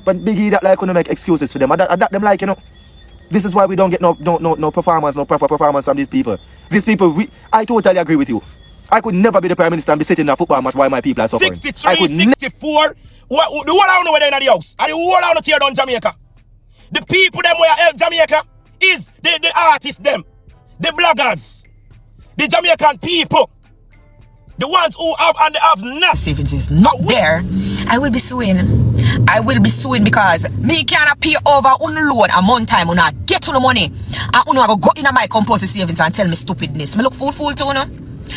But biggie that like couldn't make excuses for them. And that them like, you know. This is why we don't get no performance, no proper performance from these people. These people, I totally agree with you. I could never be the Prime Minister and be sitting in a football match while my people are suffering. 63, 64. The whole I know where they're in the house. And the whole I know tear down Jamaica. The people them where help Jamaica is the artists them. The bloggers. The Jamaican people. The ones who have and they have nothing. If it is not there, I will be suing. I will be suing because me cannot pay over on loan a month time when I get to the money. And when I go in my composite savings and tell me stupidness. Me look fool to you know.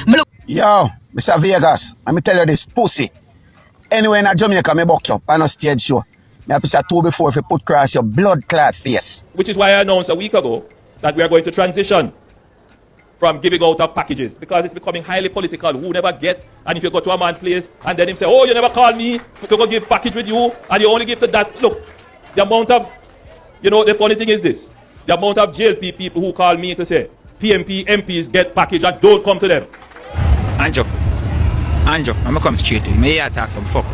Me look. Yo, Mr. Vegas, let me tell you this, pussy. Anywhere in Jamaica, me buck you up on a stage show. Me have to 2 before if you put cross your blood clot face. Which is why I announced a week ago that we are going to transition from giving out of packages because it's becoming highly political. Who never get, and if you go to a man's place and then him say, oh, you never call me to go give package with you and you only give to that. Look, the amount of, you know, the funny thing is this. The amount of jail people who call me to say, PMP, MPs get package and don't come to them. Anju, I'm gonna come straight to you. May I attack some fuck?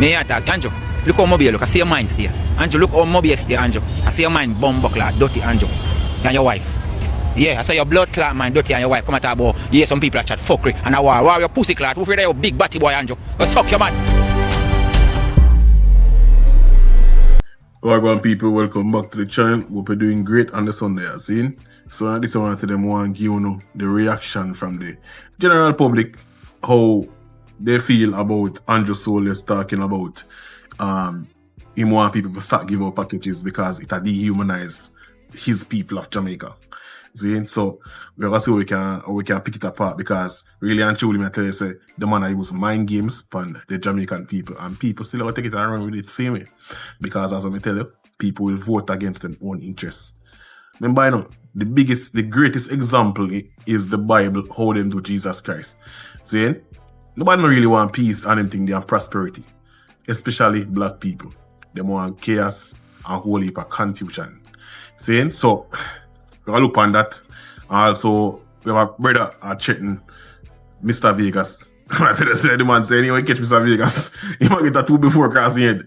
May I attack Anju? Look how mobile look. I see your mind stay. Anju, look how mobile stay, Anju. I see your mind bomb buckler, dirty Anju. And your wife. Yeah, I say your blood clot man, dirty and your wife come at about. Yeah, some people are chat fuckery. And I war your pussy clot. Who feel that your big batty boy Anju? Go suck your man. Alright, people, welcome back to the channel. Hope you're doing great on the Sunday, as seen. So now this I want to them want give you the reaction from the general public, how they feel about Anju Holness talking about he want people to start giving out packages because it dehumanize his people of Jamaica. See? So we're gonna see how we can pick it apart because really and truly I tell you say the man I use mind games on the Jamaican people and people still take it and run with it the same way. Because as I tell you, people will vote against their own interests. Remember, you know, the greatest example is the Bible, how them do Jesus Christ. See? Nobody really want peace and anything, they want prosperity. Especially black people. They want chaos and whole heap of confusion. See? So we're gonna look on that. Also, we have a brother chatting Mr. Vegas. I tell you, say the man say anyway, catch Mr. Vegas. He might get a 2 before crossing head.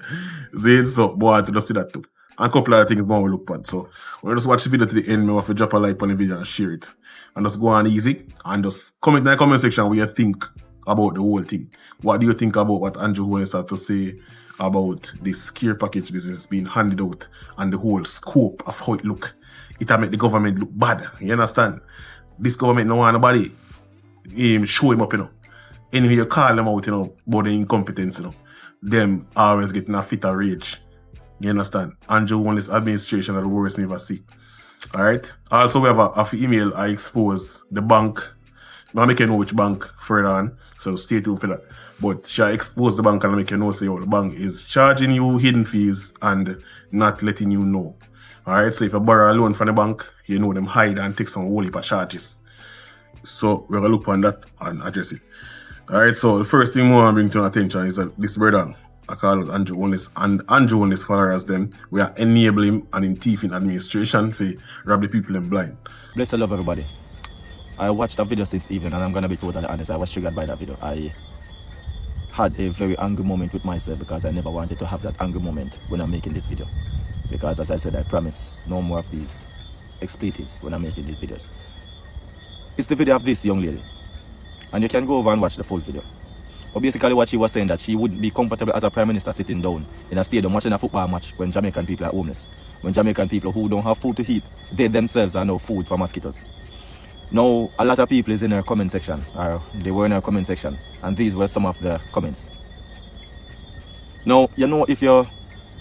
See? So, boy, I have to just see that too. And a couple of things more we look at. So, when you just watch the video to the end, we have to drop a like on the video and share it. And just go on easy. And just comment in the comment section what you think about the whole thing. What do you think about what Anju Holness had to say about this care package business being handed out and the whole scope of how it look? It will make the government look bad. You understand? This government don't want nobody show him up, you know. Anyway, you call them out, you know, about the incompetence, you know. Them always getting a fit of rage. You understand? Anju Holness administration are the worst me ever see. Alright? Also, we have a email I expose the bank. I make you know which bank further on. So stay tuned for that. But she expose the bank and make you know say the bank is charging you hidden fees and not letting you know. Alright? So if you borrow a loan from the bank, you know them hide and take some whole heap of charges. So we're gonna look on that and address it. Alright, so the first thing we want to bring to our attention is that this brother I call it Anju Holness, and Anju Holness followers them, we are enabling and in thieving administration for rob the people in blind. Bless the love everybody. I watched that video since evening and I'm gonna be totally honest, I was triggered by that video. I had a very angry moment with myself because I never wanted to have that angry moment when I'm making this video. Because as I said, I promise no more of these expletives when I'm making these videos. It's the video of this young lady. And you can go over and watch the full video. But basically what she was saying that she wouldn't be comfortable as a prime minister sitting down in a stadium watching a football match when Jamaican people are homeless. When Jamaican people who don't have food to eat, they themselves are no food for mosquitoes. Now, a lot of people is in her comment section, or they were in her comment section, and these were some of the comments. Now, you know if you're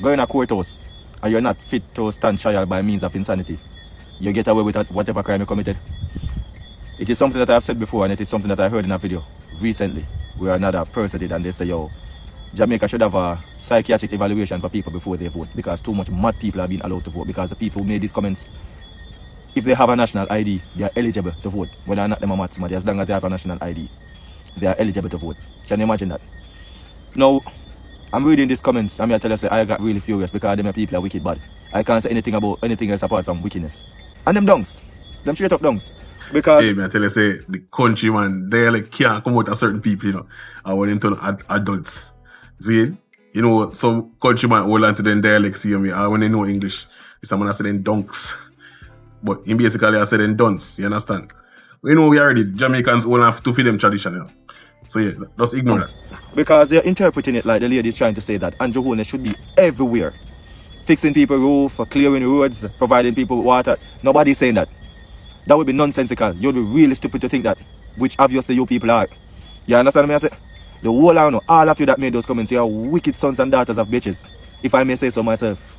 going to courthouse and you're not fit to stand trial by means of insanity, you get away with whatever crime you committed. It is something that I have said before, and it is something that I heard in a video recently where another person did, and they say, yo, Jamaica should have a psychiatric evaluation for people before they vote because too much mad people are being allowed to vote because the people who made these comments, if they have a national ID, they are eligible to vote. Whether or not them are mad somebody, as long as they have a national ID, they are eligible to vote. Can you imagine that? Now, I'm reading these comments, and I tell you, I got really furious because them people are wicked bad. I can't say anything about anything else apart from wickedness. And them dunks, them straight up dunks. Because hey, man, I tell you, say the country man, they like can't come out of certain people, you know, and when them turn adults. See, You know, some country might hold on to them dialects, see me, when they know English. Someone has said them dunks. But in basically I said them dunce, you understand? We know we already, Jamaicans hold on to feed them tradition, you know? So yeah, just ignore that. Because they're interpreting it like the lady is trying to say that Anju Holness should be everywhere. Fixing people roof, clearing roads, providing people with water. Nobody's saying that. That would be nonsensical. You'd be really stupid to think that, which obviously you people are. You understand me I say? The whole I know, all of you that made those comments, you are wicked sons and daughters of bitches, if I may say so myself.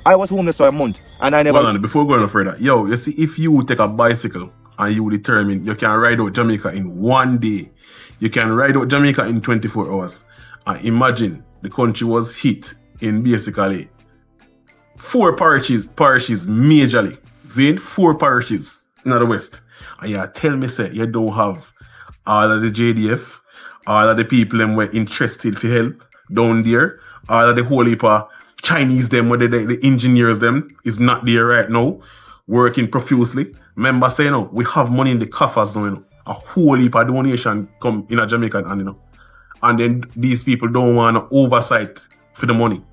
I was homeless for a month and I never... Hold on, before going no further, yo, you see, if you take a bicycle and you determine you can ride out Jamaica in one day, you can ride out Jamaica in 24 hours. And imagine the country was hit in basically 4 parishes majorly. See, 4 parishes in the west. And you tell me, say, you don't have all of the JDF, all of the people them were interested for help down there, all of the whole heap of Chinese them, where the engineers them is not there right now, working profusely. Remember saying, you know, we have money in the coffers now, you know. A whole heap of donation come in a Jamaica and you know. And then these people don't want oversight for the money.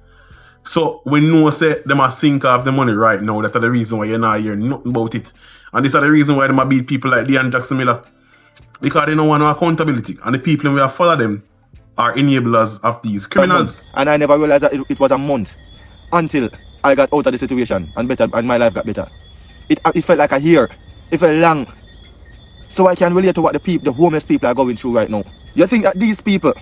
So we know say them are sink off the money right now. That's the reason why you're not hearing nothing about it. And this is the reason why they might beat people like Leon Jackson Miller. Because they don't want no accountability. And the people who have followed them are enablers of these criminals. And I never realized that it was a month until I got out of the situation and my life got better. It felt like a year. It felt long. So I can relate to what the homeless people are going through right now. You think that these people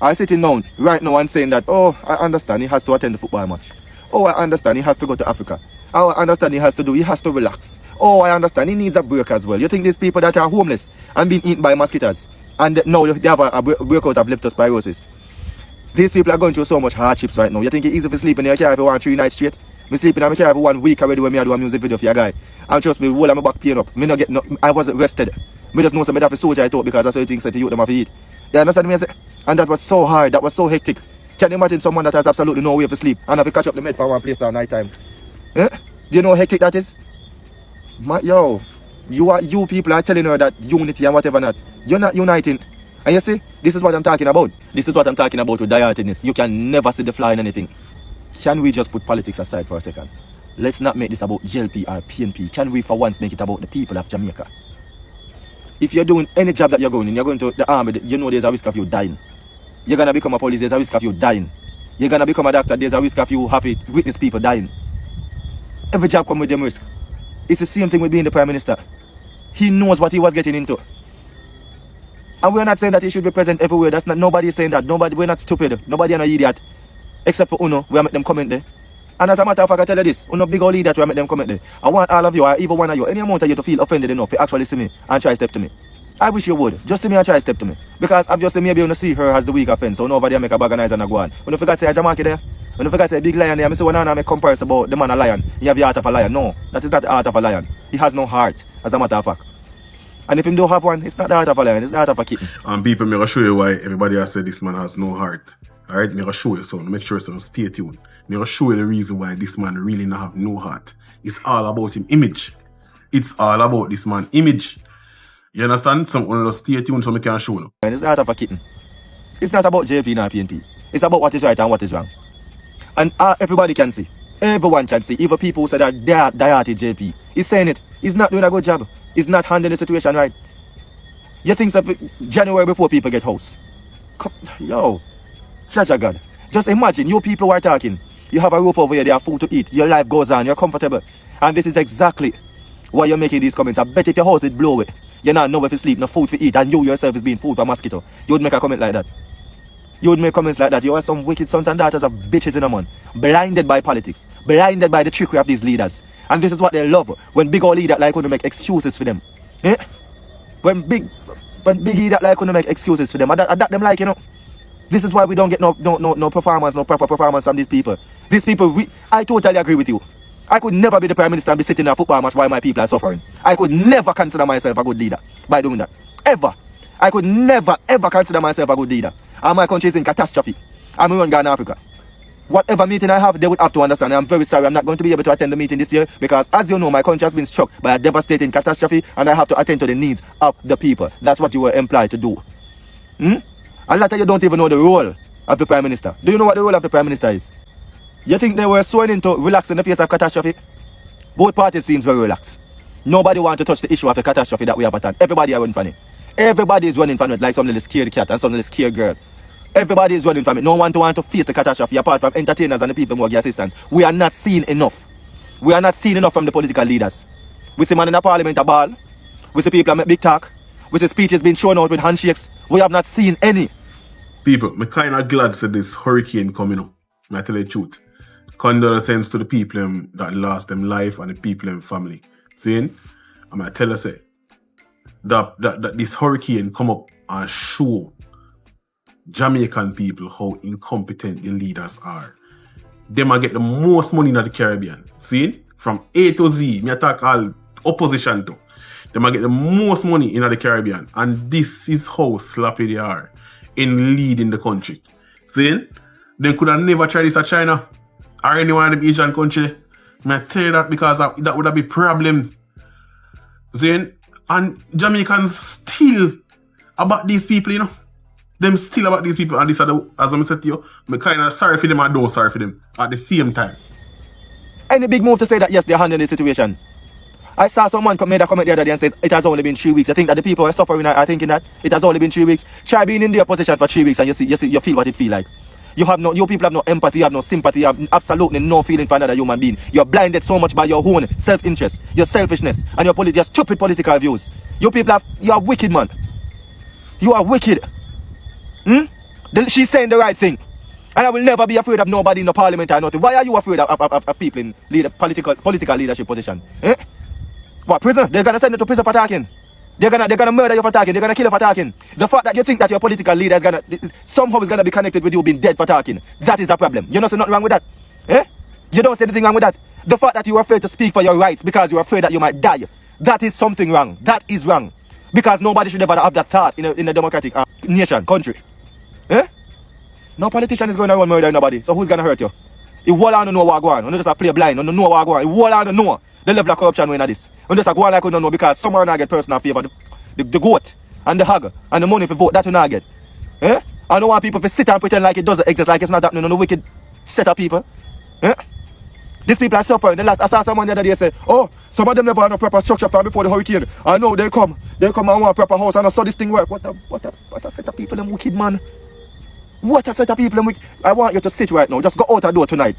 are sitting down right now and saying that, oh, I understand he has to attend the football match. Oh, I understand he has to go to Africa. Oh, I understand he has to relax. Oh, I understand he needs a break as well. You think these people that are homeless and being eaten by mosquitoes and now they have a breakout of leptospirosis. These people are going through so much hardships right now. You think it's easy to sleep in your car if you want 3 nights straight? Me sleeping in my car for 1 week already when I do a music video for your guy. And trust me, whole of my back pain up. I wasn't rested. Me just know some have a soldier I thought because that's how you think that you them have to eat. You understand me? And that was so hard, that was so hectic. Can you imagine someone that has absolutely no way to sleep and have to catch up the med for one place at night time? Eh? Do you know how hectic that is? Yo, you people are telling her that unity and whatever not. You're not uniting. And you see, this is what I'm talking about. This is what I'm talking about with diehardness. You can never see the flaw in anything. Can we just put politics aside for a second? Let's not make this about JLP or PNP. Can we for once make it about the people of Jamaica? If you're doing any job that you're going in, you're going to the army, you know there's a risk of you dying. You're going to become a police, there's a risk of you dying. You're going to become a doctor, there's a risk of you having to witness people dying. Every job comes with them risk. It's the same thing with being the Prime Minister. He knows what he was getting into. And we're not saying that he should be present everywhere. That's not, nobody is saying that. We're not stupid. Nobody is an idiot. Except for Uno, we make them comment there. And as a matter of fact, I tell you this, Uno big old leader to make them comment there. I want all of you, or even one of you, any amount of you to feel offended enough to actually see me and try to step to me. I wish you would. Just see me and try to step to me. Because obviously maybe you don't see her as the weak offense, so nobody make a bag of nice and a go on. When you forgot to say a Jamaica there, when you forgot to say a big lion there, I say when I make comparison about the man a lion, he have the heart of a lion. No, that is not the heart of a lion. He has no heart, as a matter of fact. And if him don't have one, it's not the heart of a lion, it's the heart of a kitten. And people, I'm going to show you why everybody has said this man has no heart. Alright, I'm going to show you something. Make sure so stay tuned. I'm going to show you the reason why this man really not have no heart. It's all about him image. It's all about this man image. You understand? Someone will stay tuned so I can show you. And it's the heart of a kitten. It's not about JP nor PNP. It's about what is right and what is wrong. And everybody can see. Everyone can see. Even people who say that they are JP. He's saying it. He's not doing a good job. He's not handling the situation right. You think that January before people get house? Yo, Judge of God. Just imagine, you people who are talking. You have a roof over here, they have food to eat. Your life goes on, you're comfortable. And this is exactly why you're making these comments. I bet if your house did blow away, you're not nowhere to sleep, no food to eat, and you yourself is being food for mosquito, you would make a comment like that. You would make comments like that. You are some wicked sons and daughters of bitches in a man. Blinded by politics. Blinded by the trickery of these leaders. And this is what they love. When big old leader like to make excuses for them. Eh? When big leader like to make excuses for them. I that them like, you know. This is why we don't get no performance, no proper performance from these people. These people, I totally agree with you. I could never be the Prime Minister and be sitting in a football match while my people are suffering. I could never consider myself a good leader by doing that. Ever. I could never, ever consider myself a good leader. And my country is in catastrophe. I'm in Ghana, Africa. Whatever meeting I have, they would have to understand. I'm very sorry, I'm not going to be able to attend the meeting this year because, as you know, my country has been struck by a devastating catastrophe and I have to attend to the needs of the people. That's what you were employed to do. A lot of you don't even know the role of the Prime Minister. Do you know what the role of the Prime Minister is? You think they were sworn in to relax in the face of catastrophe? Both parties seems very relaxed. Nobody wants to touch the issue of the catastrophe that we have at hand. Everybody are running from it. Everybody is running from it like some little scared cat and some little scared girl. Everybody is running from it. No one want to face the catastrophe apart from entertainers and the people who give assistance. We are not seeing enough. We are not seeing enough from the political leaders. We see man in the parliament a ball. We see people make big talk. We see speeches being shown out with handshakes. We have not seen any. People, I'm kind of glad that this hurricane coming up. I tell you the truth. Condolences to the people that lost them life and the people in family. Seeing? I'm going to tell you say, that this hurricane come up and show Jamaican people how incompetent the leaders are. They might get the most money in the Caribbean. See? From A to Z, me attack all opposition to. They might get the most money in the Caribbean. And this is how sloppy they are in leading the country. See? They could have never tried this at China or any one of the Asian country. I tell you that because that would have been a problem. See? And Jamaicans still about these people, you know. Them still about these people, and this are the, as I said to you, I'm kind of sorry for them and don't sorry for them at the same time. Any big move to say that yes, they're handling the situation? I saw someone made a comment the other day and said it has only been 3 weeks. I think that the people are suffering are thinking that it has only been 3 weeks. Try being in their position for 3 weeks and you feel what it feel like. You people have no empathy, you have no sympathy, you have absolutely no feeling for another human being. You're blinded so much by your own self-interest, your selfishness, and your stupid political views. You people you are wicked, man. You are wicked. She's saying the right thing. And I will never be afraid of nobody in the parliament or nothing. Why are you afraid of people in political leadership position? What, prison? They're gonna send you to prison for talking. They're gonna murder you for talking. They're gonna kill you for talking. The fact that you think that your political leader is somehow is gonna be connected with you being dead for talking, that is a problem. You don't say nothing wrong with that. You don't say anything wrong with that. The fact that you are afraid to speak for your rights because you're afraid that you might die, that is something wrong. That is wrong. Because nobody should ever have that thought in a democratic nation, country. No politician is going to run murder nobody. So who's going to hurt you? You all on know what go on. You just play blind. You know what go on. You all on know the level of corruption in this. You just go on like you don't know because some are not get personal favor. The goat and the hog and the money for vote, that you not get. I don't want people to sit and pretend like it doesn't exist, like it's not happening. No wicked set of people. These people are suffering. I saw someone the other day say, oh, some of them never had a proper structure from before the hurricane. I know they come and want a proper house and I saw this thing work. What a set of people, them wicked, man. What a set of people, them wicked. I want you to sit right now. Just go out the door tonight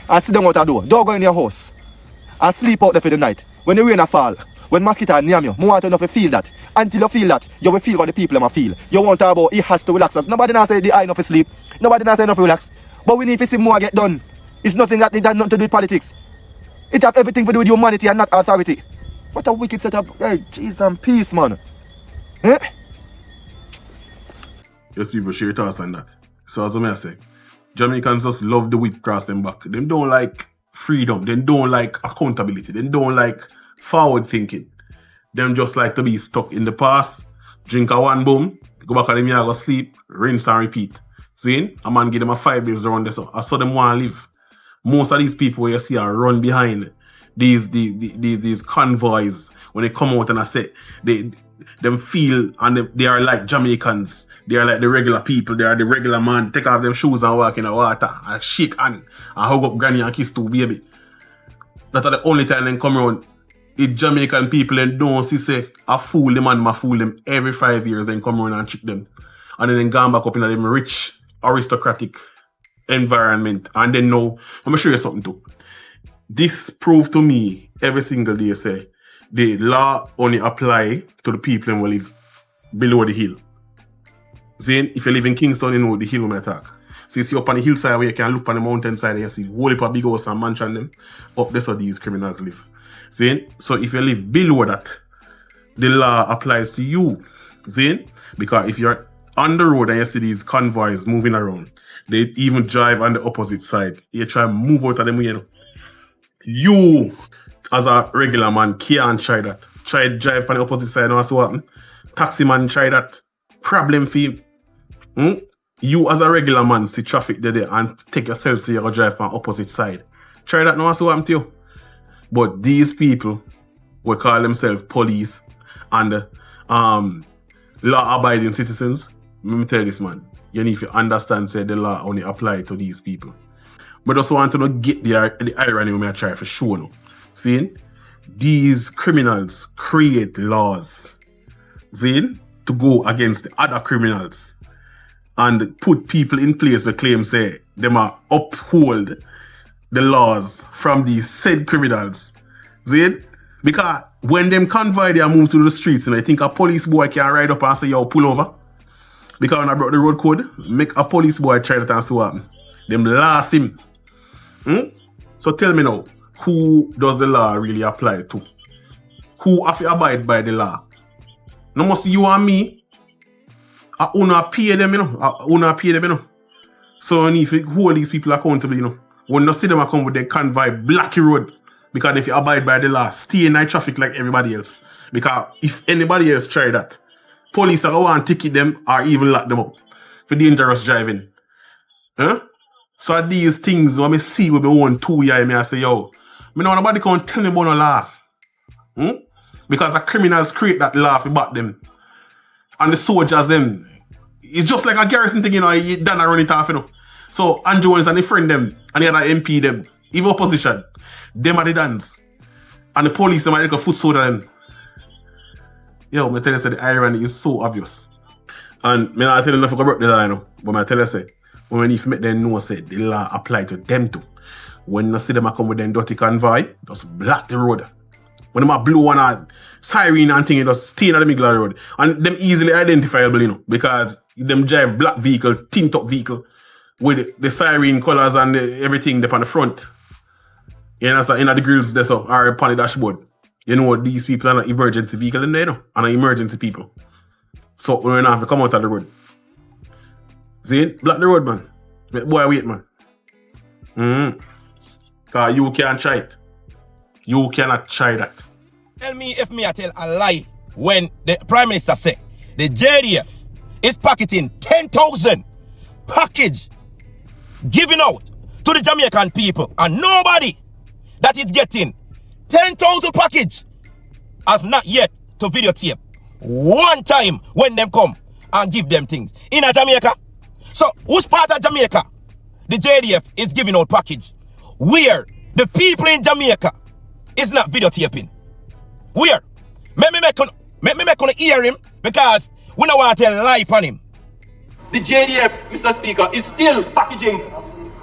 and sit down out the door. Don't go in your house and sleep out there for the night. When the rain fall, when mosquitoes are near you, I want you to feel that. Until you feel that, you will feel what the people them feel. You want to talk about it has to relax us. Nobody now say the eye enough to sleep. Nobody now say enough to relax. But we need to see more get done. It's nothing that has nothing to do with politics. It has everything to do with humanity and not authority. What a wicked setup. Hey, jeez and peace, man. Yes, people share thoughts on that. So as I say, Jamaicans just love the whip cross them back. They don't like freedom. They don't like accountability. They don't like forward thinking. Them just like to be stuck in the past, drink a one boom, go back on them yard, go sleep, rinse and repeat. See? A man give them a 5 days around this. I saw them want to live. Most of these people you see are run behind these convoys when they come out and I say them feel and they are like Jamaicans. They are like the regular people. They are the regular man. Take off them shoes and walk in the water and shake hand and hug up granny and kiss two baby. That's the only time they come around. If Jamaican people and don't see say I fool them and I fool them every 5 years, then come around and trick them. And then go back up in them rich aristocratic environment. And then now, I'm going to show you something too. This proved to me every single day say the law only apply to the people who live below the hill. See, if you live in Kingston, you know the hill will attack. So you see up on the hillside where you can look on the mountainside and you see whole heap of big house and mansion them. Up there so these criminals live. See? So if you live below that, the law applies to you. See? Because if you're on the road and you see these convoys moving around, they even drive on the opposite side. You try and move out of them way. You, as a regular man, can't try that. Try to drive on the opposite side and what's what happen. Taxi man try that. Problem for you. You as a regular man see traffic there and take yourself so you go drive on the opposite side. Try that now what's what happen to you. But these people will call themselves police and law-abiding citizens. Let me tell you this, man. you need to understand say the law only apply to these people. But just want to get the irony when I try for sure now. See? These criminals create laws. See? To go against the other criminals. And put people in place who claim say them are uphold the laws from these said criminals. See? Because when them convoy they move to the streets, and I think a police boy can ride up and say, yo, pull over. Because when I brought the road code, make a police boy try that and see what happen. Them last him. So tell me now, who does the law really apply to? Who have to abide by the law? No must you and me. I wanna pay them, you know. So I need to hold these people accountable, you know. When you see them come with their convoy, block the road. Because if you abide by the law, stay in night traffic like everybody else. Because if anybody else try that, police are going to ticket them or even lock them up for dangerous driving. Huh? So these things when I see with my own 2 years, I say, yo, I know nobody can tell me about no law. Because the criminals create that law for back them. And the soldiers them. It's just like a garrison thing, you know, you done run it off, you know. So Anju and the friend them, and the other MP them, even opposition, them are the dance. And the police them are like a foot soldier them. Yo, I tell you say the irony is so obvious. And I not tell you nothing about the law, you know. But I tell you say, when we need to make them know say the law apply to them too. When you see them come with them dirty convoy, just block the road. When them blow on a siren and thing, just stay in the middle of the road. And them easily identifiable, you know, because them drive black vehicle, tint up vehicle, with the siren colours and everything up on the front. You know, so in the grills there so, or upon the dashboard. You know these people are an emergency vehicle in there, you know, and an emergency people. So we don't have to come out of the road. See? Block the road, man. Boy, wait, man. Because you can't try it. You cannot try that. Tell me if me I tell a lie when the Prime Minister say the JDF is packeting 10,000 package giving out to the Jamaican people, and nobody that is getting 10,000 package has not yet to videotape one time when them come and give them things in a Jamaica. So which part of Jamaica the JDF is giving out package where the people in Jamaica is not videotaping? Where? Make me gonna hear him, because we don't want to tell a lie on him. The JDF, Mr. Speaker, is still packaging,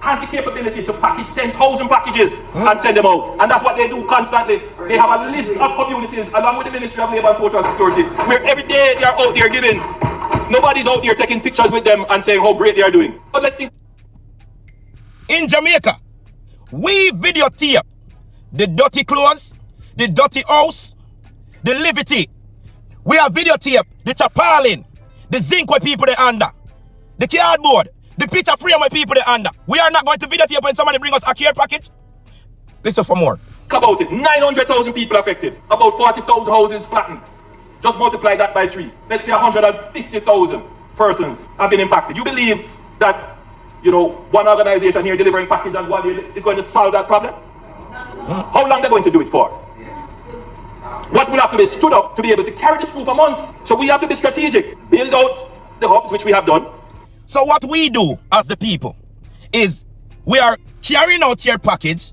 has the capability to package 10,000 packages and send them out. And that's what they do constantly. They have a list of communities, along with the Ministry of Labour and Social Security, where every day they are out there giving. Nobody's out there taking pictures with them and saying how great they are doing. But let's think. In Jamaica, we videotape the dirty clothes, the dirty house, the liberty. We have videotape the chapaling, the zinc where people they under, the cardboard, the picture frame where people they under. We are not going to videotape when somebody bring us a care package. Listen for more. About it, 900,000 people affected, about 40,000 houses flattened. Just multiply that by 3. Let's say 150,000 persons have been impacted. You believe that, you know, one organization here delivering packages and one is going to solve that problem? How long are they going to do it for? What will have to be stood up to be able to carry this through for months? So we have to be strategic. Build out the hubs, which we have done. So what we do as the people is we are carrying out your package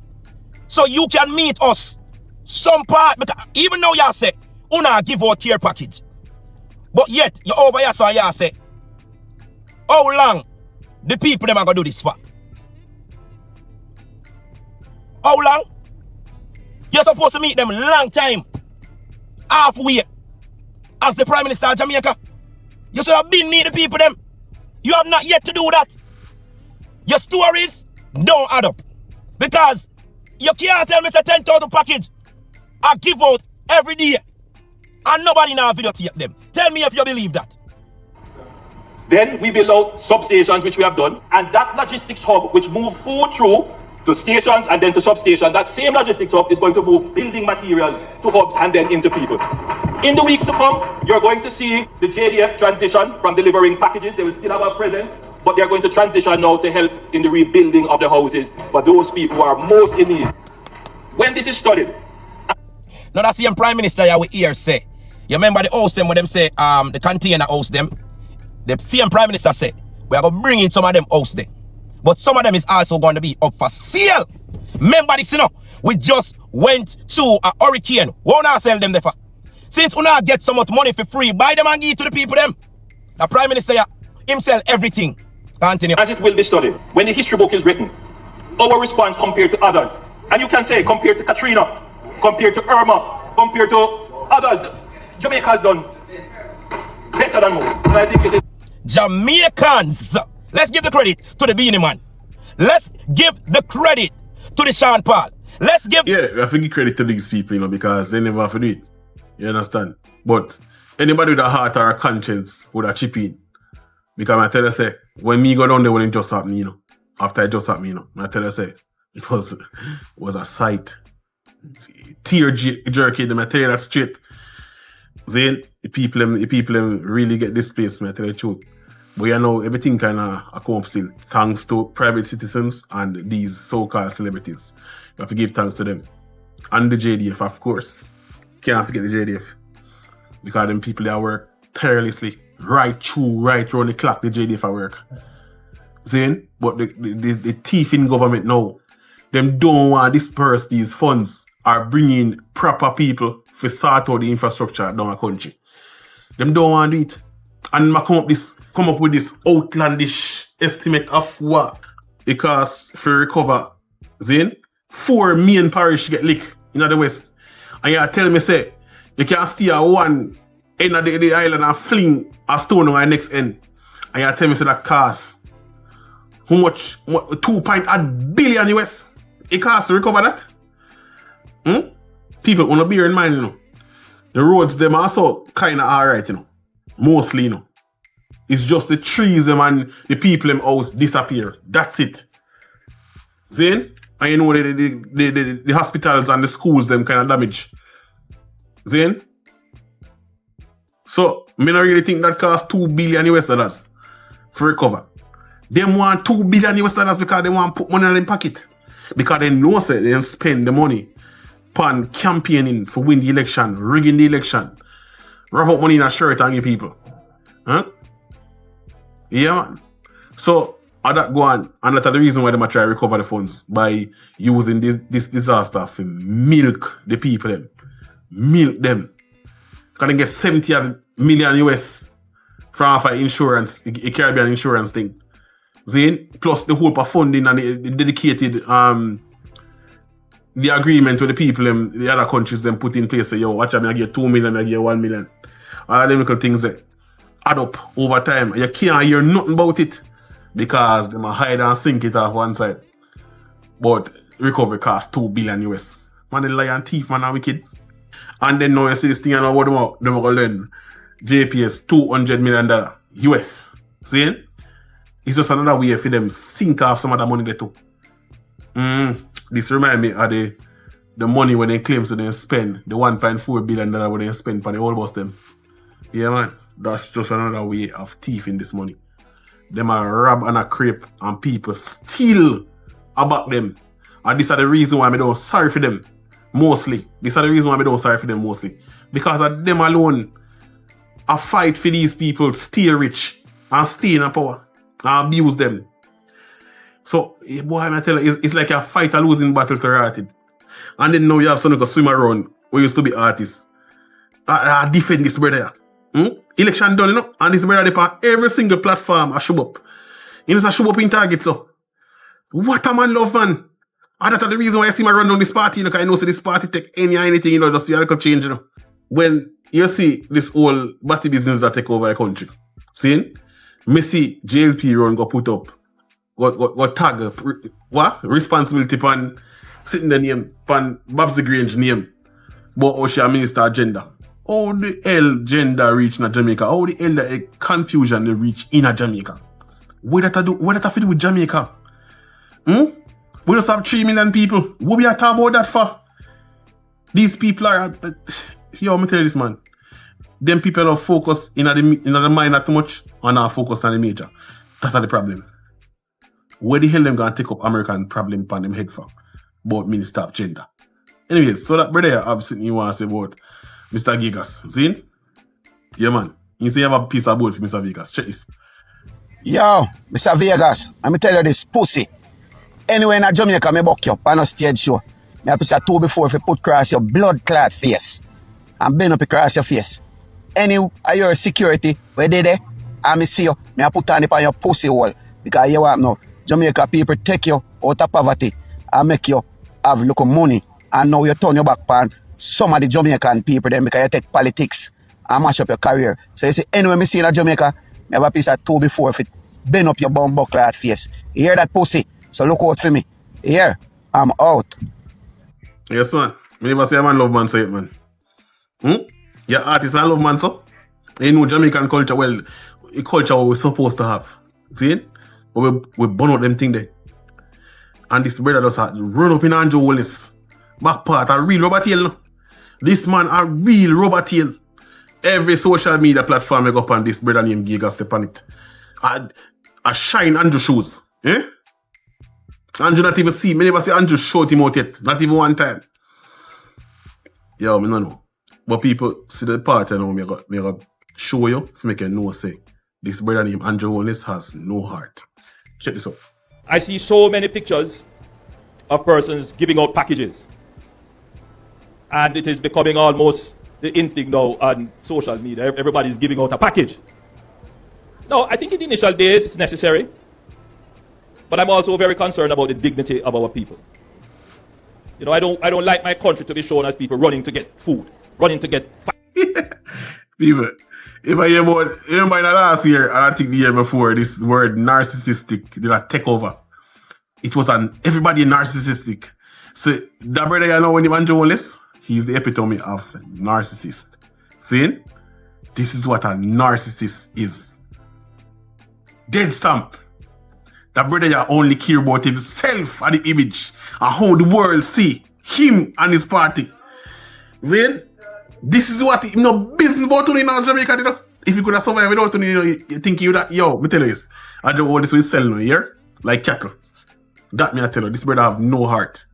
so you can meet us some part, because even though you say una give out your package, but yet you over here so you say how long the people them are gonna do this for? How long? You're supposed to meet them long time, halfway, as the Prime Minister of Jamaica. You should have been meet the people them. You have not yet to do that. Your stories don't add up, because you can't tell me it's a 10,000 package I give out every day and nobody now videotape them. Tell me if you believe that. Then we build out substations, which we have done, and that logistics hub, which move food through to stations and then to substations, that same logistics hub is going to move building materials to hubs and then into people. In the weeks to come, you're going to see the JDF transition from delivering packages. They will still have a presence, but they're going to transition now to help in the rebuilding of the houses for those people who are most in need. When this is studied. Now that's the Prime Minister we hear say. You remember the house them when them say the container house them? The same Prime Minister say We are going to bring in some of them house there. But some of them is also going to be up for sale. Remember this, you know. We just went through a hurricane. We will not sell them there for. Since we not get so much money for free, buy them and give it to the people them. The Prime Minister himself everything. Continue. As it will be studied, when the history book is written, our response compared to others, and you can say compared to Katrina, compared to Irma, compared to others, Jamaica has done better than most. And I think it is. Jamaicans, let's give the credit to the Beanie Man. Let's give the credit to the Sean Paul. Let's give... Yeah, I have to give credit to these people, you know, because they never have to do it. You understand? But anybody with a heart or a conscience would have chip in. Because I tell you, say, when me go down there when it just happened, you know, after it just happened, you know, I tell you, say, it was a sight. Tear jerky, I tell you that straight. Then the people really get displaced, I tell you the truth. But you know, everything kind of come up still, thanks to private citizens and these so-called celebrities. You have to give thanks to them. And the JDF, of course. Can't forget the JDF. Because them people that work tirelessly, right around the clock, the JDF at work. Then, but the thief in government now, them don't want to disperse these funds or bring in proper people for sort out the infrastructure down the country. Them don't want to do it. And I come up with this outlandish estimate of what it costs for recover. Then, 4 main parish get licked in the west. And you tell me, say, you can stay at one end of the island and fling a stone on the next end. And you tell me, say, that costs how much? 2.8 billion US. It costs to recover that. People want to bear in mind, you know. The roads, them also kind of alright, you know. Mostly, you know. It's just the trees, them and the people, them house disappear. That's it. Then, and you know the hospitals and the schools, them kind of damage. Then, so, me not really think that costs $2 billion US dollars for recover. Them want $2 billion US dollars because they want to put money in their pocket. Because they know say they spend the money on campaigning for win the election, rigging the election, wrap up money in a shirt and give people. Huh? Yeah, man. So, that go on, and that's the reason why they might try to recover the funds by using this disaster to milk the people them. Milk them. Can they get 70 million US from off insurance, a Caribbean insurance thing. Then, plus the whole funding and the dedicated the agreement with the people the other countries them put in place. Say, yo, watch out, I get 2 million, I get 1 million. All them little things that add up over time. You can't hear nothing about it because they might hide and sink it off one side. But recovery costs 2 billion US. Man, the lion thief, man, are wicked. And then now you see this thing and what they going to learn. JPS $200 million US. See? It's just another way for them sink off some of the money they took. This reminds me of the money when they claim so they spend, the $1.4 billion when they spend for the whole bus them. Yeah, man. That's just another way of thieving this money. Them are rob and a creep and people steal about them. And this is the reason why I don't sorry for them. Mostly. This is the reason why I don't sorry for them mostly. Because of them alone, a fight for these people stay rich and stay in power and abuse them. So, boy, I tell you, it's like a fight a losing battle to artist. And then now you have someone who swim around who used to be artists. I defend this brother. Election done, you know, and this brother on every single platform I show up. You know, I show up in target, so. What a man love, man. And that's the reason why I see my run down this party, you know, because I know so this party take anything, you know, just see a little change, you know. When you see this whole batty business that take over a country, see? Me see JLP run go put up, go tag up, what? Responsibility pan sitting the name, pan Babsy Grange name, but Ocean Minister agenda. How the hell gender reach in Jamaica? How the hell the confusion they reach in Jamaica? What that have to do with Jamaica? We just have 3 million people. What we are talking about that for? These people are... Yo, let me tell you this, man. Them people are focused in the minor too much and are focused on the major. That's the problem. Where the hell them gonna take up American problem on them head for? About Minister of Gender. Anyways, so that brother I have something you want to say about Mr. Gigas. See? Yeah, man. You say you have a piece of board for Mr. Vegas. Check this. Yo, Mr. Vegas, let me tell you this, pussy. Anywhere in Jamaica, me buck you on a stage show. Me have to say 2 before if you put cross your blood clot face. And bend up across your face. Any of your security, where they there, and me see you, me put on it on your pussy hole. Because you want now, Jamaica people take you out of poverty and make you have little money. And now you turn your back on some of the Jamaican people then because you take politics and mash up your career. So you see, anywhere me see in Jamaica, me have a piece of 2 before if it bend up your bum buckler face. You hear that pussy? So look out for me. Here, I'm out. Yes, man. Me never say a man love man say it, man. Your artist and love man, so. You know Jamaican culture, well, a culture what we're supposed to have. See it? But we burn out them thing there. And this brother just run up in Anju Holness. Back part, a real rubber tail. No? This man, a real rubber tail. Every social media platform I go up on this brother named Giga step on it. I shine Anju shoes. Eh? Anju not even see. Me never see Anju shout him out yet. Not even one time. Yo, me no know. But people see the part you know, me got show you to make you know say this brother named Anju Holness has no heart. Check this out. I see so many pictures of persons giving out packages. And it is becoming almost the in thing now on social media. Everybody's giving out a package. No, I think in the initial days it's necessary. But I'm also very concerned about the dignity of our people. You know, I don't like my country to be shown as people running to get food, running to get People, if I hear about, remember in the last year, and I think the year before, this word narcissistic did not take over. It was everybody narcissistic. So that brother you know when you Anju Holness, he's the epitome of narcissist. See? This is what a narcissist is. Dead stamp. That brother you only care about himself and the image and how the world see him and his party. See? This is what he no business about to in Jamaica, you know. If you could have survived without you know, you think you that yo, me tell you this. Anju Holness will sell no here like cattle. That me I tell you, this brother have no heart.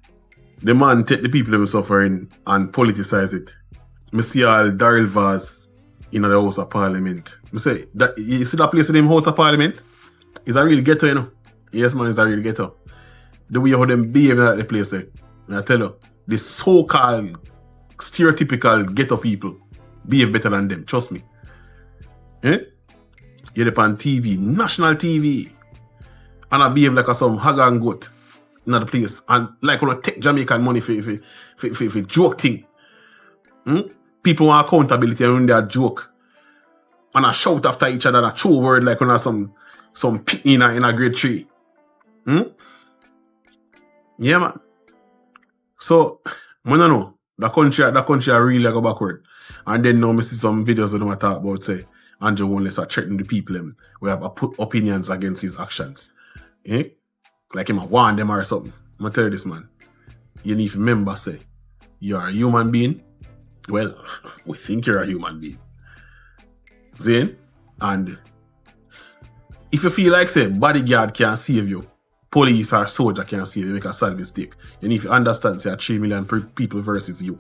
The man take the people that were suffering and politicize it. Me see all Daryl Vaz in the House of Parliament. Me say that you see that place in the House of Parliament? It's a real ghetto, you know. Yes, man, it's a real ghetto. The way how them behave at the place there. And I tell you, the so-called stereotypical ghetto people behave better than them. Trust me. Eh? You're on TV, national TV. And I behave like some hag and goat in the place. And like when I take Jamaican money for joke thing. People want accountability when they joke. And I shout after each other a true word like when I some picnic in a grade 3. Yeah, man. So, I don't know. The country really go backward. And then now I see some videos where they talk about say Anju Holness are threatening the people who have opinions against his actions. Eh? Like him warn them or something. I'm gonna tell you this, man. You need to remember, say, you're a human being. Well, we think you're a human being. See? And if you feel like, say, bodyguard can't save you, police or soldier can't save you, make a sad mistake. You need to understand, say, 3 million people versus you.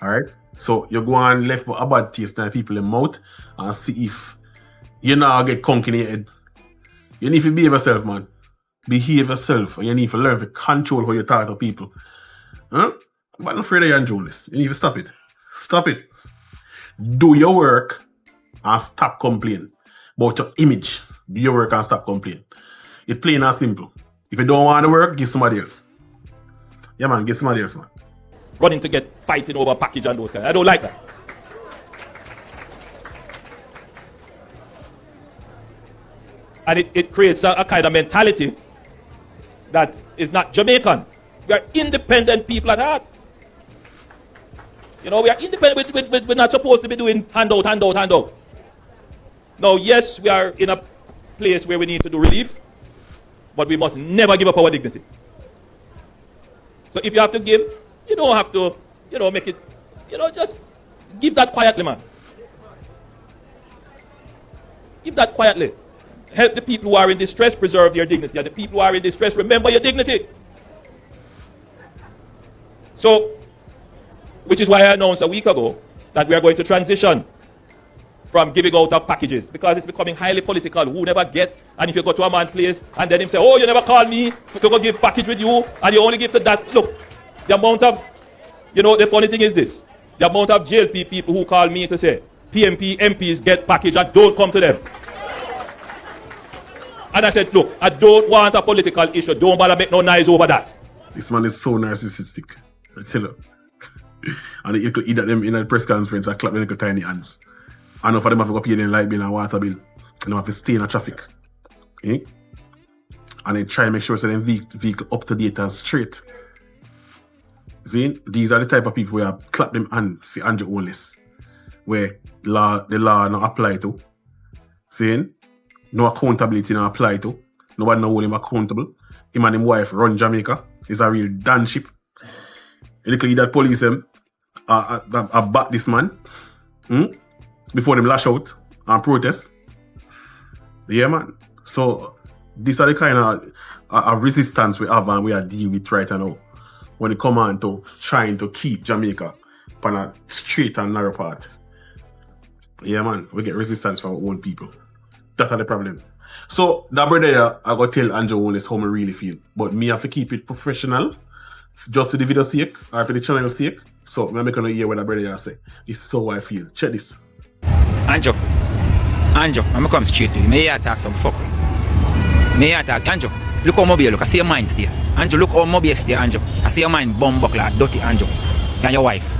Alright? So, you go and left a bad taste in people in mouth and see if you now get conk in your head. You need to behave yourself, man. Behave yourself. And you need to learn to control how you talk to people. Huh? But I'm afraid of you and Jonas. You need to stop it. Stop it. Do your work and stop complaining about your image. Do your work and stop complaining. It's plain and simple. If you don't want to work, give somebody else. Yeah, man, give somebody else, man. running to get fighting over package and those kind. I don't like that. And it creates a kind of mentality that is not Jamaican. We are independent people at heart. You know, we are independent. We're not supposed to be doing handout. Now, yes, we are in a place where we need to do relief, but we must never give up our dignity. So if you have to give, you don't have to, make it, just give that quietly, man. Give that quietly. Help the people who are in distress preserve their dignity. And the people who are in distress, remember your dignity. So, which is why I announced a week ago that we are going to transition from giving out of packages because it's becoming highly political. Who never get, and if you go to a man's place and then him say, oh, you never call me to go give package with you, and you only give to that. Look, the amount of, the funny thing is this, the amount of JLP people who call me to say, PMP, MPs get package and don't come to them. And I said, look, I don't want a political issue. Don't bother make no noise over that. This man is so narcissistic. I tell you. And he could eat at them in a press conference and clap them little tiny hands. And enough of them have to go pay their light bill and water bill. And they have to stay in the traffic. Eh? And they try and make sure that them vehicle up to date and straight. See? These are the type of people where I clap them hand for Anju Holness. Where the law not apply to. See? No accountability not apply to. Nobody no hold him accountable. Him and his wife run Jamaica. It's a real damn ship. And look that police back this man before them lash out and protest. Yeah, man. So these are the kind of resistance we have and we are dealing with right now when it come on to trying to keep Jamaica on a straight and narrow path. Yeah, man. We get resistance from our own people. That's the problem. So that brother here, I got to tell Anju Holness how I really feel. But me have to keep it professional. Just for the video sake, or for the channel sake. So, I'm not going to hear what the brother here say. This is how I feel. Check this. Anju, I'm going to come straight to you. May I talk some fuck? May I talk? Anju, look how mobile look. I see your mind stay. Anju, look how mobile stay, Anju. I see your mind bomb buckler, dirty, Anju. And your wife.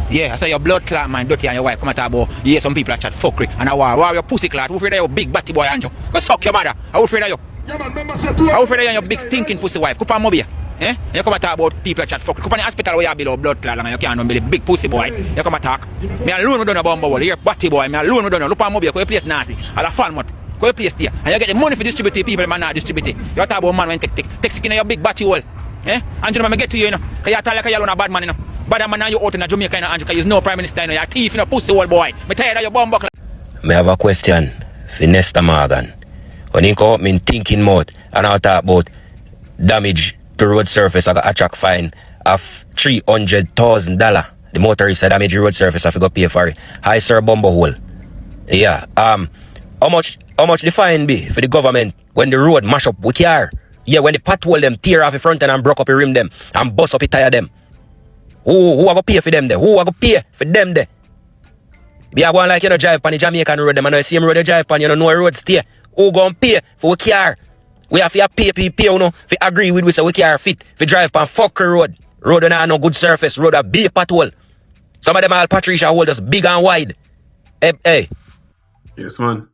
Yeah, I say your blood clot man, dirty, and your wife come and talk about, yeah, some people are chat fuckery. And I war your pussy clot. I would afraid of your big batty boy, Anju. Go suck your mother. I would afraid of you. I would afraid of your big stinking pussy wife. Come on, mobile. Eh? You come and talk about people that chat fuck. Come on the hospital where you have below blood clot and you can't know the big pussy boy. You come and talk. Me alone we done a bumble. You're batty boy. Me alone we done a look on mobile. Because your place nasty. And a fan what? Because your place there. And you get the money for distribute to people man not distribute it. You talk about man when take sick in your big batty hole. Eh? And you know me get to you, Because you talk like you alone a bad man, Bad man now you out in Jamaica, Anju. Because there's no prime minister, You're a thief, pussy hole boy. Me tired of your bumble. Me have a question for Nesta Morgan. When you come up in thinking mode and I talk about damage to road surface, I got a track fine of $300,000. The motorist said damage road surface, I have to go pay for it. Hi sir, bumbo hole. Yeah. How much the fine be for the government when the road mash up with car? Yeah, when the pothole them tear off the front end and broke up the rim them and bust up the tire them. Who I go pay for them there? Who I go pay for them there? Be a going like drive on the Jamaican road them and the same road you drive on, know road stay. Who gon' pay for a car? We have to pay, to agree with we say we can't fit, to drive on fuckery road. Road don't have no good surface, road a big pothole. Some of them all Patricia hold us big and wide. Hey. Yes, man.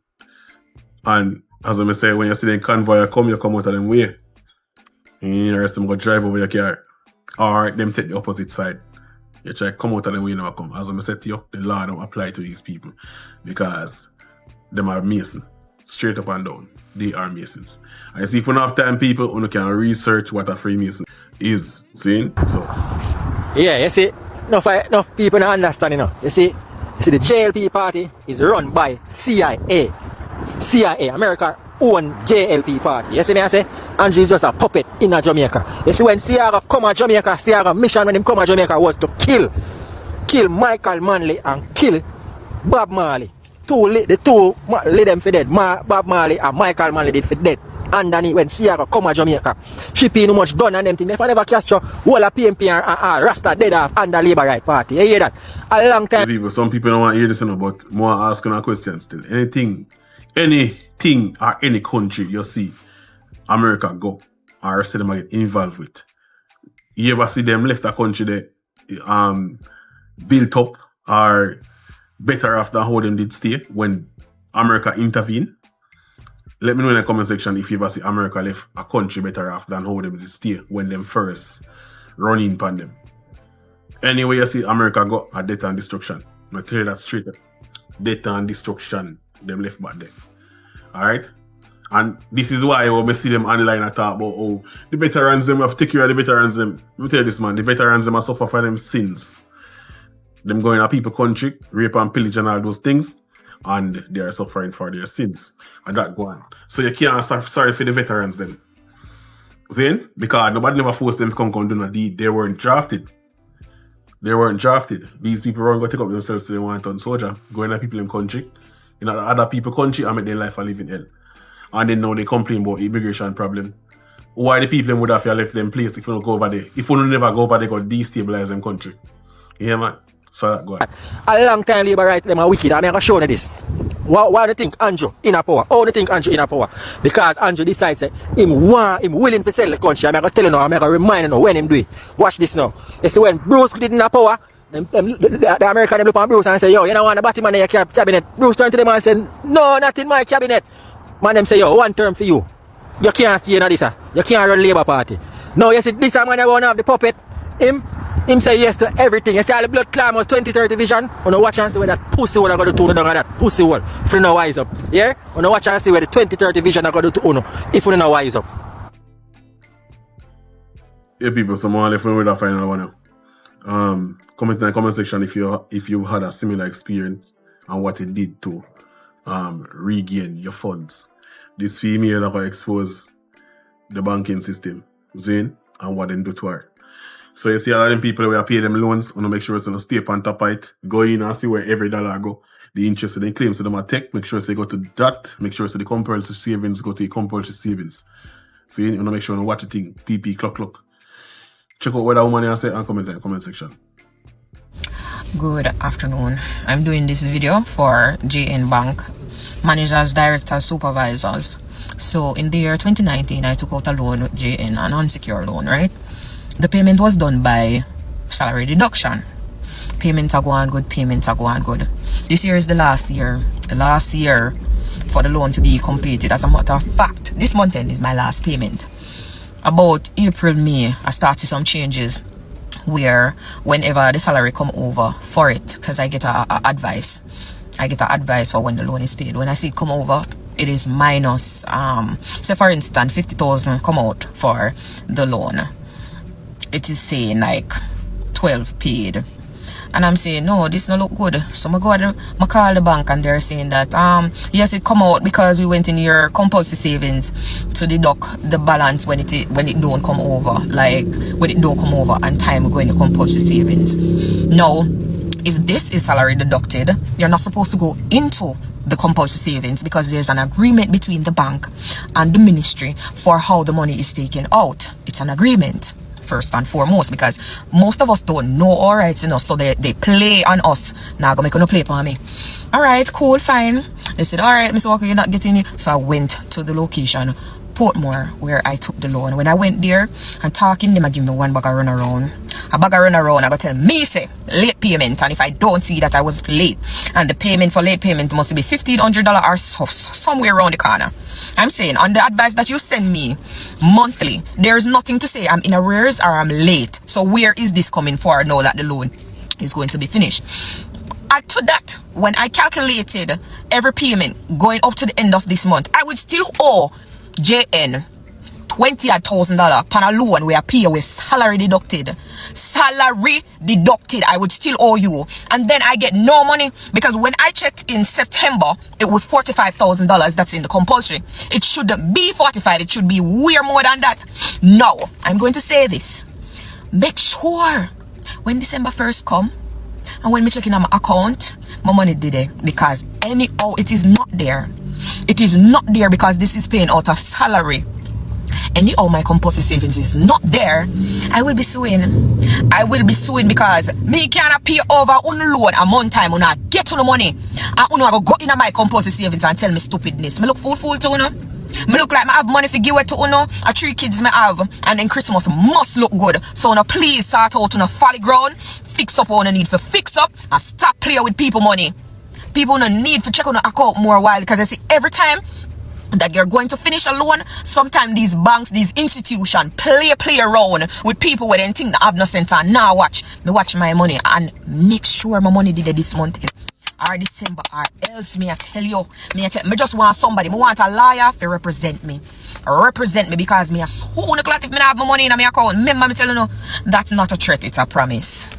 And as I say, when you see them convoy you come out of them way. And the rest of them go drive over your car. Or them take the opposite side. You try come out of them way, you never come. As I said to you, the law don't apply to these people. Because them are Mason. Straight up and down. They are Masons. And see, if you don't have time, people who can research what a Freemason is. See? So. Yeah, you see, enough people don't understand, You see the JLP party is run by CIA. CIA, America own JLP party. You see me I say? Anju is just a puppet in Jamaica. You see, when CIA come to Jamaica, CIA mission when him come to Jamaica was to kill Michael Manley and kill Bob Marley. The two lay them for dead. Bob Marley and Michael Manley did for dead. And then when CIA come to Jamaica, shipping no much gun and them thing. If I never capture all a PMP and Rasta dead off under Labour Right Party. You hear that? A long time. Some people don't want to hear this, but more asking a question still. Anything or any country you see America go or see them get involved with, you ever see them left a country that built up or better off than how them did stay when America intervened? Let me know in the comment section if you ever see America left a country better off than how them did stay when them first run in upon them. Anyway, you see America got a death and destruction. I tell you that straight up. Death and destruction, them left back there. Alright? And this is why when we see them online and talk about, oh, the veterans them have to take care of the veterans them. Let me tell you this, man, the veterans them have suffer for them sins. Them going to people's country, rape and pillage and all those things, and they are suffering for their sins. And that go on. So you can't sorry for the veterans then. See? Because nobody never forced them to come do no deed. They weren't drafted. These people weren't going to take up themselves to they want on soldier, going to people in country, in other people's country and make their life a living hell. And then now they complain about immigration problem. Why the people would have left them place if you don't go over there? If you never go over there, go destabilize them country. Yeah, man. So that go on. A long time Labour right them are wicked. I'm going to show you this. Why do you think Anju in a power? How do you think Anju in a power? Because Anju decides that him willing to sell the country. I'm going to tell you now, I'm going to remind you now when him do it. Watch this now. You see when Bruce did in a power, the American look on Bruce and say, yo, you don't want the Batman in your cabinet. Bruce turned to them and said, no, not in my cabinet. Man, them say, yo, one term for you. You can't stay in this. You can't run Labour Party. No, you see, this man I want to have the puppet. Him say yes to everything. You see all the blood clam was 2030 vision. You know watch and see where that pussy hole I got to do down that pussy hole. If you know wise up. Yeah? You know watch and see where the 2030 vision I got to do Uno. If you know wise up. Yeah, people, someone left with that final one now. Comment in the comment section if you had a similar experience and what it did to regain your funds. This female that expose the banking system, Zane, and what they do to her. So you see a lot of them people who are paying them loans, want to make sure it's going to stay on top of it, go in and see where every dollar go. The interest they claim, so them are take, make sure they go to that, make sure the compulsory savings go to the compulsory savings. See, you want to make sure you watch the thing, PP, clock. Check out what that woman has said and comment in the comment section. Good afternoon. I'm doing this video for JN Bank managers, directors, supervisors. So in the year 2019, I took out a loan with JN, an unsecured loan, right? The payment was done by salary deduction. Payments are going good, payments are going good. This year is the last year. The last year for the loan to be completed. As a matter of fact, this month end is my last payment. About April, May, I started some changes where whenever the salary come over for it, because I get a advice. I get an advice for when the loan is paid. When I see it come over, it is minus, say for instance, 50,000 come out for the loan. It is saying like 12 paid. And I'm saying, no, this no look good. So I call the bank and they're saying that, yes, it come out because we went in your compulsory savings to deduct the balance when it don't come over. Like, when it don't come over and time we go in the compulsory savings. Now, if this is salary deducted, you're not supposed to go into the compulsory savings because there's an agreement between the bank and the ministry for how the money is taken out. It's an agreement. First and foremost, because most of us don't know our rights, so they play on us. Now go make no play for me. Alright, cool, fine. They said, alright, Mr. Walker, you're not getting it. So I went to the location, Portmore, where I took the loan. When I went there and talking, them I give me one bag of run around. A bag of run around, I got tell me say late payment, and if I don't see that I was late, and the payment for late payment must be $1,500 or so, somewhere around the corner. I'm saying on the advice that you send me monthly, there's nothing to say I'm in arrears or I'm late. So where is this coming for now that the loan is going to be finished? Add to that, when I calculated every payment going up to the end of this month, I would still owe JN $20,000 upon a loan where I pay with salary deducted. Salary deducted, I would still owe you. And then I get no money because when I checked in September, it was $45,000 that's in the compulsory. It shouldn't be 45, it should be way more than that. Now, I'm going to say this. Make sure when December 1st come, and when me checking on my account, my money did it because anyhow, it is not there. It is not there because this is paying out of salary. Anyhow, my compulsory savings is not there. I will be suing. I will be suing because me cannot pay over on loan a month time when I get to the money. And I go in my compulsory savings and tell me stupidness. Me look fool to you. Me look like I have money for give it to you. 3 kids me have. And then Christmas must look good. So now please start out on a folly ground. Fix up what you need for fix up. And stop playing with people money. People no need to check on the account more while because I see every time that you're going to finish a loan, sometimes these banks, these institutions play around with people where they think that have no sense. And now watch my money and make sure my money did it this month or December or else me I tell you, me just want somebody, me want a lawyer to represent me because me a so glad if me not have my money in my account. Remember me telling you, that's not a threat, it's a promise.